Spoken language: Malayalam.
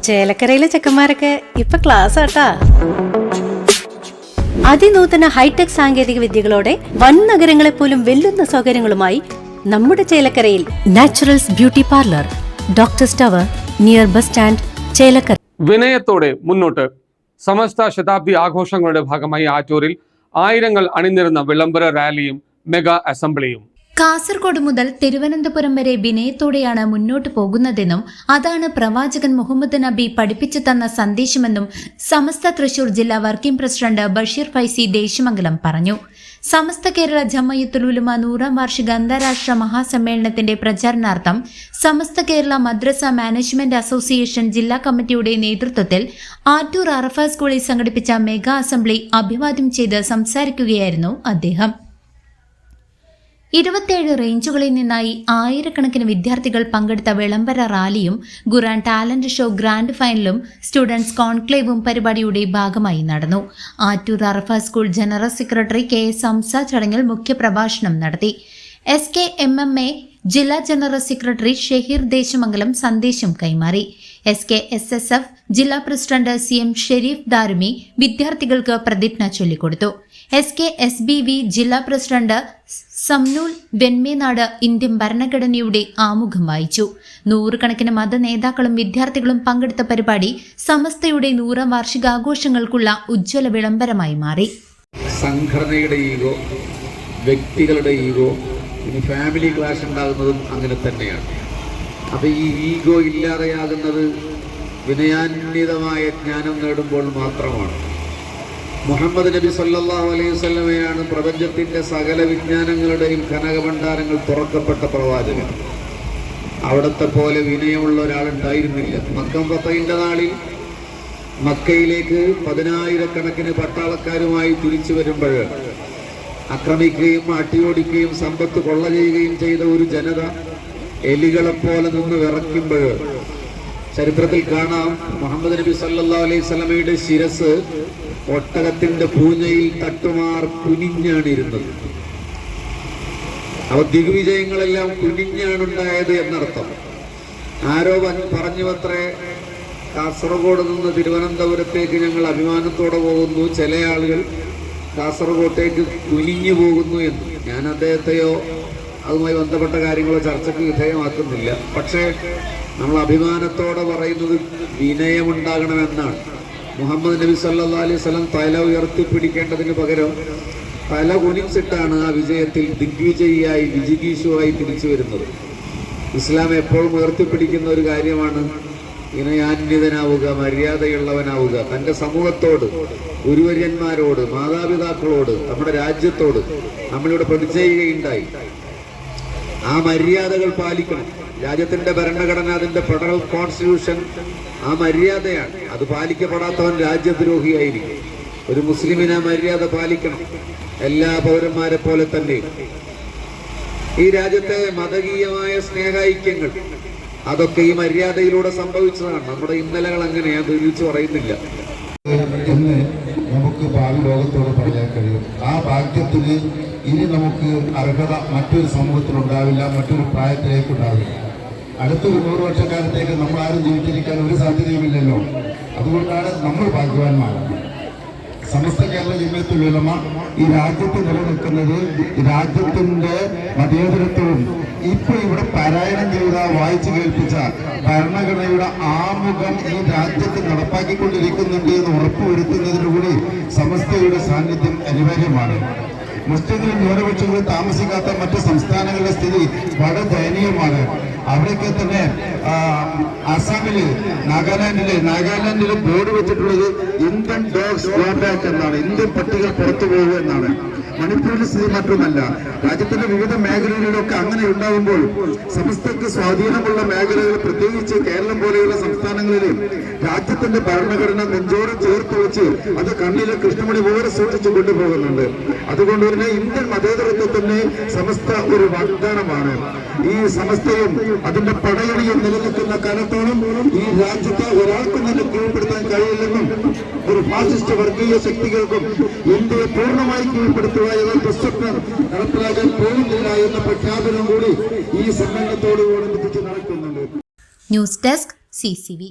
ചേലക്കരയിലെ ചെക്കന്മാരൊക്കെ ഇപ്പൊ ക്ലാസ് ആട്ടാ. അതിനൂതന ഹൈടെക് സാങ്കേതിക വിദ്യകളോടെ വൻ നഗരങ്ങളെ പോലും വെല്ലുന്ന സൗകര്യങ്ങളുമായി നമ്മുടെ ചേലക്കരയിൽ naturals beauty parlour, doctors tower, near bus stand, Chelakkara. വിനയത്തോടെ മുന്നോട്ട്. സമസ്ത ശതാബ്ദി ആഘോഷങ്ങളുടെ ഭാഗമായി ആറ്റൂരിൽ ആയിരങ്ങൾ അണിനിരുന്ന വിളംബര റാലിയും മെഗാ അസംബ്ലിയും. കാസർഗോഡ് മുതൽ തിരുവനന്തപുരം വരെ വിനയത്തോടെയാണ് മുന്നോട്ട് പോകുന്നതെന്നും അതാണ് പ്രവാചകൻ മുഹമ്മദ് നബി പഠിപ്പിച്ചു തന്ന സന്ദേശമെന്നും സമസ്ത തൃശൂർ ജില്ലാ വർക്കിംഗ് പ്രസിഡന്റ് ബഷീർ ഫൈസി ദേശമംഗലം പറഞ്ഞു. സമസ്ത കേരള ജമഅത്തുൽ ഉലമ 100ാം വാർഷിക അന്താരാഷ്ട്ര മഹാസമ്മേളനത്തിന്റെ പ്രചാരണാർത്ഥം സമസ്ത കേരള മദ്രസ മാനേജ്മെന്റ് അസോസിയേഷൻ ജില്ലാ കമ്മിറ്റിയുടെ നേതൃത്വത്തിൽ ആറ്റൂർ അറഫ സ്കൂളിൽ സംഘടിപ്പിച്ച മെഗാ അസംബ്ലി അഭിവാദ്യം ചെയ്ത് സംസാരിക്കുകയായിരുന്നു അദ്ദേഹം. 27 റേഞ്ചുകളിൽ നിന്നായി ആയിരക്കണക്കിന് വിദ്യാർത്ഥികൾ പങ്കെടുത്ത വിളംബര റാലിയും ഖുർആൻ ടാലന്റ് ഷോ ഗ്രാൻഡ് ഫൈനലും സ്റ്റുഡൻസ് കോൺക്ലേവും പരിപാടിയുടെ ഭാഗമായി നടന്നു. Attoor Arafa school general secretary KS Hamsa ചടങ്ങിൽ മുഖ്യപ്രഭാഷണം നടത്തി. SKMMA ജില്ലാ ജനറൽ സെക്രട്ടറി ഷഹീർ ദേശമംഗലം സന്ദേശം കൈമാറി. SKSSF ജില്ലാ പ്രസിഡന്റ് CM ഷെരീഫ് ദാരുമി വിദ്യാർത്ഥികൾക്ക് പ്രതിജ്ഞ ചൊല്ലിക്കൊടുത്തു. SKSBV ജില്ലാ പ്രസിഡന്റ് സംനൂൽ വെൺമേനാട് ഇന്ത്യൻ ഭരണഘടനയുടെ ആമുഖം വായിച്ചു. 100 കണക്കിന് മത നേതാക്കളും വിദ്യാർത്ഥികളും പങ്കെടുത്ത പരിപാടി സമസ്തയുടെ 100ാം വാർഷികാഘോഷങ്ങൾക്കുള്ള ഉജ്ജ്വല വിളംബരമായി മാറി. സംഘടനയുടെ ഈഗോ, വ്യക്തികളുടെ ഈഗോ, ഇനി ഫാമിലി ക്ലാഷ് ഉണ്ടാകുന്നതും അങ്ങനെ തന്നെയാണ്. അപ്പോൾ ഈ ഈഗോ ഇല്ലാതെയാകുന്നത് വിനയാന്വിതമായ ജ്ഞാനം നേടുമ്പോൾ മാത്രമാണ്. മുഹമ്മദ് നബി സല്ലല്ലാഹു അലൈഹി വസല്ലമയാണ് പ്രപഞ്ചത്തിൻ്റെ സകല വിജ്ഞാനങ്ങളുടെയും കനകഭണ്ഡാരങ്ങൾ തുറക്കപ്പെട്ട പ്രവാചകൻ. അവിടത്തെ പോലെ വിനയമുള്ള ഒരാളുണ്ടായിരുന്നില്ല. മക്കം ഫതഹിന്റെ നാളിൽ മക്കയിലേക്ക് 10,000 പട്ടാളക്കാരുമായി തിരിച്ചു വരുമ്പോൾ ആക്രമിക്കുകയും അട്ടിയോടിക്കുകയും സമ്പത്ത് കൊള്ള ചെയ്യുകയും ചെയ്ത ഒരു ജനത എലികളെപ്പോലെ നിന്ന് വിറയ്ക്കുമ്പോൾ ചരിത്രത്തിൽ കാണാം, മുഹമ്മദ് നബി സല്ലല്ലാഹു അലൈഹി വസല്ലമയുടെ ശിരസ് ഒട്ടകത്തിന്റെ പൂഞ്ഞയിൽ തട്ടുമാർ കുനിഞ്ഞാണ് ഇരുന്നത്. അവ ദിഗ്വിജയങ്ങളെല്ലാം കുനിഞ്ഞാണുണ്ടായത് എന്നർത്ഥം. ആരോ പറഞ്ഞുവത്രേ, കാസർഗോഡ് നിന്ന് തിരുവനന്തപുരത്തേക്ക് ഞങ്ങൾ അഭിമാനത്തോടെ പോകുന്നു, ചില ആളുകൾ കാസർഗോട്ടേക്ക് കുനിഞ്ഞു പോകുന്നു എന്ന്. ഞാൻ അദ്ദേഹത്തെയോ അതുമായി ബന്ധപ്പെട്ട കാര്യങ്ങളോ ചർച്ചയ്ക്ക് വിധേയമാക്കുന്നില്ല. പക്ഷേ നമ്മൾ അഭിമാനത്തോടെ പറയുന്നത് വിനയമുണ്ടാകണമെന്നാണ്. മുഹമ്മദ് നബി സല്ലല്ലാഹു അലൈഹി വസല്ലം തല ഉയർത്തിപ്പിടിക്കേണ്ടതിന് പകരം തല കുനിച്ചിട്ടാണ് ആ വിജയത്തിൽ ദിഗ്വിജയിയായി വിജിഗീഷുവായി തിരിച്ചു വരുന്നത്. ഇസ്ലാം എപ്പോഴും ഉയർത്തിപ്പിടിക്കുന്ന ഒരു കാര്യമാണ് വിനയാന്വിതനാവുക, മര്യാദയുള്ളവനാവുക. തൻ്റെ സമൂഹത്തോട്, ഗുരുവര്യന്മാരോട്, മാതാപിതാക്കളോട്, നമ്മുടെ രാജ്യത്തോട് നമ്മളിവിടെ പ്രതിജ്ഞ ചെയ്യുകയുണ്ടായി. ആ മര്യാദകൾ പാലിക്കണം. രാജ്യത്തിൻ്റെ ഭരണഘടന, അതിൻ്റെ ഫെഡറൽ കോൺസ്റ്റിറ്റ്യൂഷൻ ആ മര്യാദയാണ്. അത് പാലിക്കപ്പെടാത്തവൻ രാജ്യദ്രോഹിയായിരിക്കും. ഒരു മുസ്ലിമിന് മര്യാദ പാലിക്കണം, എല്ലാ പൗരന്മാരെ പോലെ തന്നെ. ഈ രാജ്യത്തെ മതകീയമായ സ്നേഹൈക്യങ്ങൾ അതൊക്കെ ഈ മര്യാദയിലൂടെ സംഭവിച്ചതാണ്. നമ്മുടെ ഇന്നലകൾ അങ്ങനെയാണ്, തിരിച്ചു പറയുന്നില്ല എന്ന് നമുക്ക് ഭാവി ലോകത്തോട് പറയാൻ കഴിയും. ആ ഭാഗ്യത്തിന് ഇനി നമുക്ക് അർഹത മറ്റൊരു സമൂഹത്തിലുണ്ടാവില്ല, മറ്റൊരു പ്രായത്തിലേക്കുണ്ടാവില്ല. അടുത്തൊരു 100 വർഷക്കാലത്തേക്ക് നമ്മൾ ആരും ജീവിച്ചിരിക്കാൻ ഒരു സാധ്യതയുമില്ലല്ലോ. അതുകൊണ്ടാണ് നമ്മൾ ഭാഗ്യവാന്മാരാണ്. സമസ്ത കേരള ജമഅത്തുൽ ഉലമ ഈ രാജ്യത്ത് നിലനിൽക്കുന്നത് രാജ്യത്തിന്റെ മതേതരത്വവും ഇപ്പൊ ഇവിടെ പാരായണം ചെയ്ത, വായിച്ചു കേൾപ്പിച്ച ഭരണഘടനയുടെ ആമുഖം ഈ രാജ്യത്ത് നടപ്പാക്കിക്കൊണ്ടിരിക്കുന്നുണ്ട് എന്ന് ഉറപ്പുവരുത്തുന്നതിനുകൂടി സമസ്തയുടെ സാന്നിധ്യം അനിവാര്യമാണ്. മുസ്ലിങ്ങളും ന്യൂനപക്ഷങ്ങളും താമസിക്കാത്ത മറ്റ് സംസ്ഥാനങ്ങളുടെ സ്ഥിതി വളരെ ദയനീയമാണ്. അവിടെയൊക്കെ തന്നെ ആസാമില്, നാഗാലാൻഡില് ബോർഡ് വെച്ചിട്ടുള്ളത് ഇന്ത്യൻ ഡോഗ്സ് ഗോ ബാക്ക് എന്നാണ്, ഇന്ത്യൻ പട്ടികൾ പുറത്തു പോകുക എന്നാണ്. മണിപ്പൂരിലെ സ്ഥിതി മറ്റൊന്നല്ല. രാജ്യത്തിന്റെ വിവിധ മേഖലകളിലൊക്കെ അങ്ങനെ ഉണ്ടാകുമ്പോൾ സമസ്തക്ക് സ്വാധീനമുള്ള മേഖലകൾ, പ്രത്യേകിച്ച് കേരളം പോലെയുള്ള സംസ്ഥാനങ്ങളിൽ രാജ്യത്തിന്റെ ഭരണഘടന നെഞ്ചോട് ചേർത്ത് വെച്ച് അത് കണ്ണിലെ കൃഷ്ണമണി പോലെ സൂക്ഷിച്ചു കൊണ്ടുപോകുന്നുണ്ട്. അതുകൊണ്ട് തന്നെ ഇന്ത്യൻ മതേതരത്വത്തിന് സമസ്ത ഒരു വാഗ്ദാനമാണ്. ഈ സമസ്തയും അതിന്റെ പടയണിയും നിലനിൽക്കുന്ന കാലത്തോളം ഈ രാജ്യത്തെ ഒരാൾക്കും തന്നെ കീഴ്പ്പെടുത്താൻ കഴിയില്ലെന്നും ഒരു ഫാസിസ്റ്റ് വർഗീയ ശക്തികൾക്കും ഇന്ത്യയെ പൂർണ്ണമായി കീഴ്പ്പെടുത്തുക എന്ന ദുസ്വപ്നം നടപ്പിലാക്കാൻ പോകുന്നില്ല എന്ന പ്രഖ്യാപനം കൂടി ഈ സമ്മേളനത്തോടുകൂടി നടക്കുന്നുണ്ട്. News desk CCV.